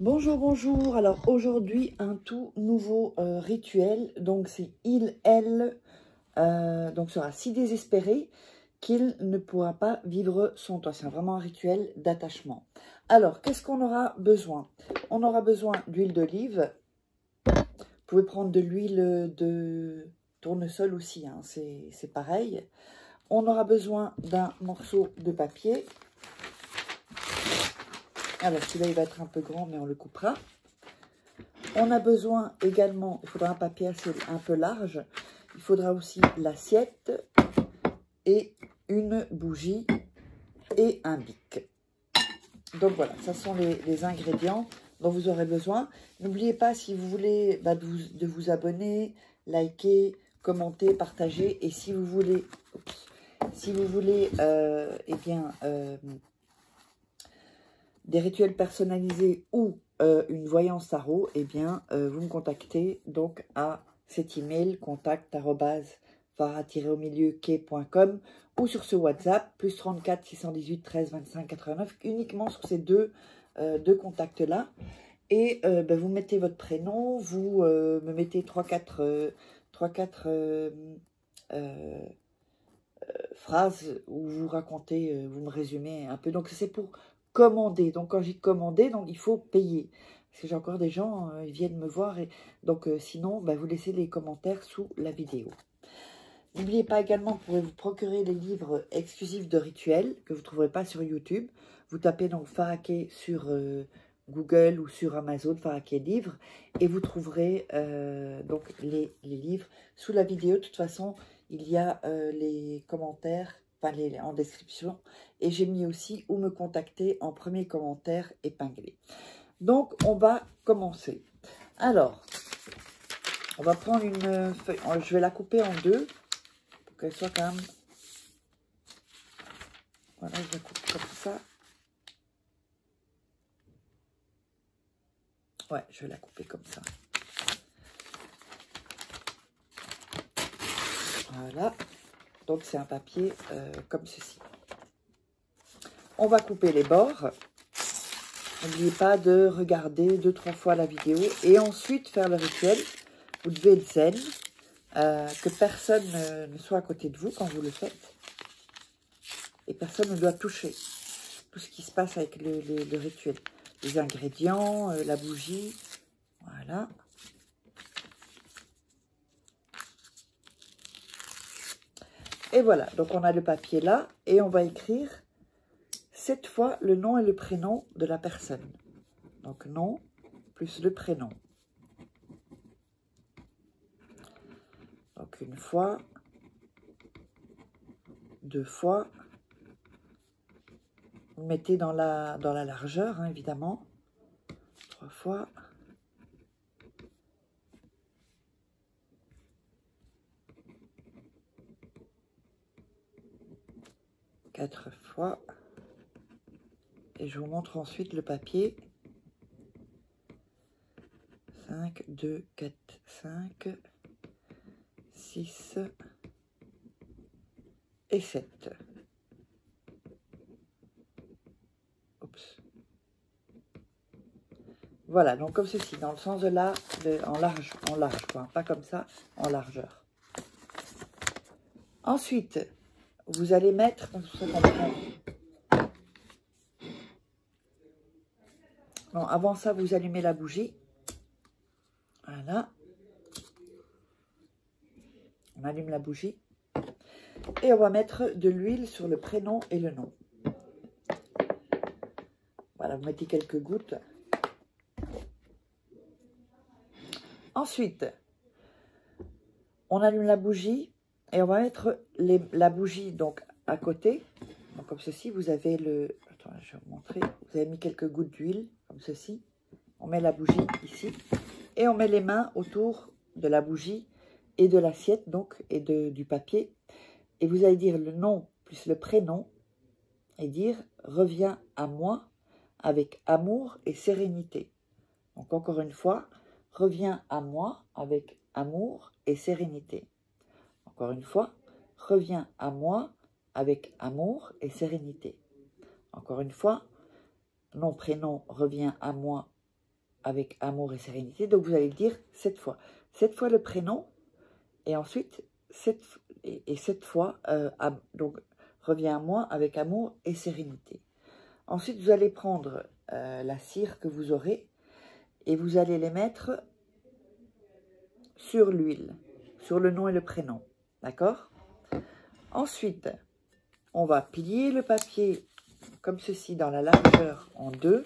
Bonjour, bonjour. Alors aujourd'hui, un tout nouveau rituel. Donc c'est il, elle, donc sera si désespéré qu'il ne pourra pas vivre sans toi. C'est vraiment un rituel d'attachement. Alors, qu'est-ce qu'on aura besoin? On aura besoin d'huile d'olive. Vous pouvez prendre de l'huile de tournesol aussi, hein, c'est pareil. On aura besoin d'un morceau de papier. Alors, celui-là, il va être un peu grand, mais on le coupera. On a besoin également, il faudra un papier un peu large. Il faudra aussi l'assiette et une bougie et un bic. Donc voilà, ça sont les ingrédients dont vous aurez besoin. N'oubliez pas, si vous voulez, de vous abonner, liker, commenter, partager. Et si vous voulez, des rituels personnalisés ou une voyance tarot, vous me contactez donc à cet email contact@farah-au-milieu-quai.com ou sur ce WhatsApp plus 34 618 13 25 89, uniquement sur ces deux contacts-là. Et vous mettez votre prénom, vous me mettez 3-4 phrases où vous racontez, vous me résumez un peu. Donc c'est pour commander. Donc quand j'ai commandé, donc il faut payer. Parce que j'ai encore des gens, ils viennent me voir. Et donc sinon, vous laissez les commentaires sous la vidéo. N'oubliez pas également, vous pouvez vous procurer les livres exclusifs de rituels que vous ne trouverez pas sur YouTube. Vous tapez donc Farah Kay sur Google ou sur Amazon, Farah Kay livres, et vous trouverez donc les livres sous la vidéo. De toute façon, il y a les commentaires en description, et j'ai mis aussi où me contacter en premier commentaire épinglé. Donc, on va commencer. Alors, on va prendre une feuille, je vais la couper en deux, pour qu'elle soit quand même... Voilà, je la coupe comme ça. Ouais, je vais la couper comme ça. Voilà. Donc, c'est un papier comme ceci. On va couper les bords. N'oubliez pas de regarder 2-3 fois la vidéo et ensuite faire le rituel. Vous devez être zen, que personne ne soit à côté de vous quand vous le faites. Et personne ne doit toucher tout ce qui se passe avec le rituel. Les ingrédients, la bougie, voilà. Et voilà, donc on a le papier là et on va écrire 7 fois le nom et le prénom de la personne. Donc nom plus le prénom. Donc une fois, 2 fois. Vous mettez dans la largeur, hein, évidemment. 3 fois. 4 fois. Et je vous montre ensuite le papier. 5, 2, 4, 5, 6 et 7. Oups. Voilà, donc comme ceci, dans le sens de là, en large quoi, pas comme ça, en largeur. Ensuite, vous allez mettre, bon, avant ça, vous allumez la bougie. Voilà. On allume la bougie. Et on va mettre de l'huile sur le prénom et le nom. Voilà, vous mettez quelques gouttes. Ensuite, on allume la bougie et on va mettre la bougie donc à côté. Donc comme ceci, vous avez le... Attends, je vais vous montrer. Vous avez mis quelques gouttes d'huile, comme ceci. On met la bougie ici. Et on met les mains autour de la bougie et de l'assiette, donc, et du papier. Et vous allez dire le nom plus le prénom et dire « Reviens à moi avec amour et sérénité ». Donc, encore une fois, « Reviens à moi avec amour et sérénité ». Encore une fois, « Reviens à moi avec amour et sérénité ». Encore une fois, nom, prénom, reviens à moi avec amour et sérénité. Donc, vous allez le dire 7 fois. 7 fois le prénom. Et ensuite, 7 fois, donc, reviens à moi avec amour et sérénité. Ensuite, vous allez prendre la cire que vous aurez et vous allez les mettre sur l'huile, sur le nom et le prénom. D'accord? Ensuite, on va plier le papier comme ceci dans la largeur en deux.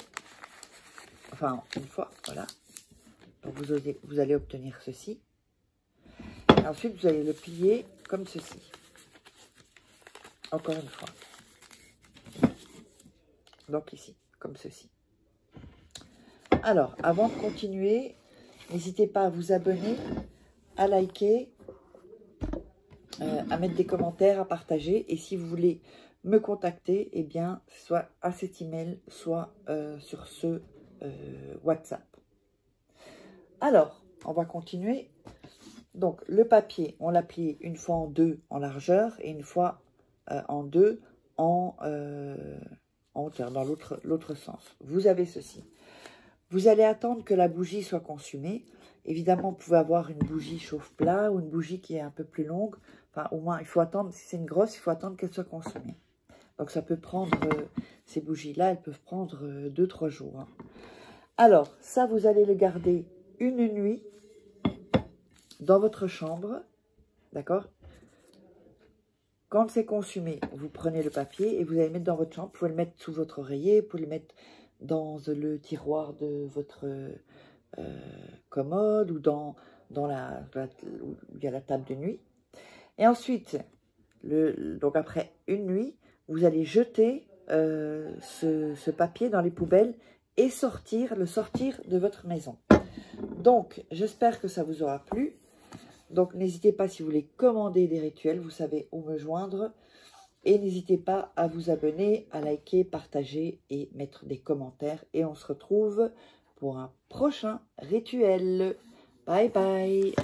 Enfin, une fois, voilà. Donc, vous allez obtenir ceci. Et ensuite, vous allez le plier comme ceci. Encore une fois. Donc, ici, comme ceci. Alors, avant de continuer, n'hésitez pas à vous abonner, à liker, à mettre des commentaires, à partager. Et si vous voulez me contacter, eh bien, soit à cet email, soit sur ce WhatsApp. Alors, on va continuer. Donc, le papier, on l'a plié une fois en deux en largeur et une fois en deux en hauteur, dans l'autre sens. Vous avez ceci. Vous allez attendre que la bougie soit consumée. Évidemment, vous pouvez avoir une bougie chauffe-plat ou une bougie qui est un peu plus longue. Enfin, au moins, il faut attendre, si c'est une grosse, il faut attendre qu'elle soit consumée. Donc, ça peut prendre, ces bougies-là, elles peuvent prendre 2-3 jours. Hein. Alors, ça, vous allez le garder une nuit dans votre chambre. D'accord? Quand c'est consumé, vous prenez le papier et vous allez le mettre dans votre chambre. Vous pouvez le mettre sous votre oreiller, vous pouvez le mettre dans le tiroir de votre commode ou où il y a la table de nuit. Et ensuite, donc après une nuit, vous allez jeter ce papier dans les poubelles et le sortir de votre maison. Donc, j'espère que ça vous aura plu. Donc, n'hésitez pas si vous voulez commander des rituels, vous savez où me joindre. Et n'hésitez pas à vous abonner, à liker, partager et mettre des commentaires. Et on se retrouve pour un prochain rituel. Bye bye.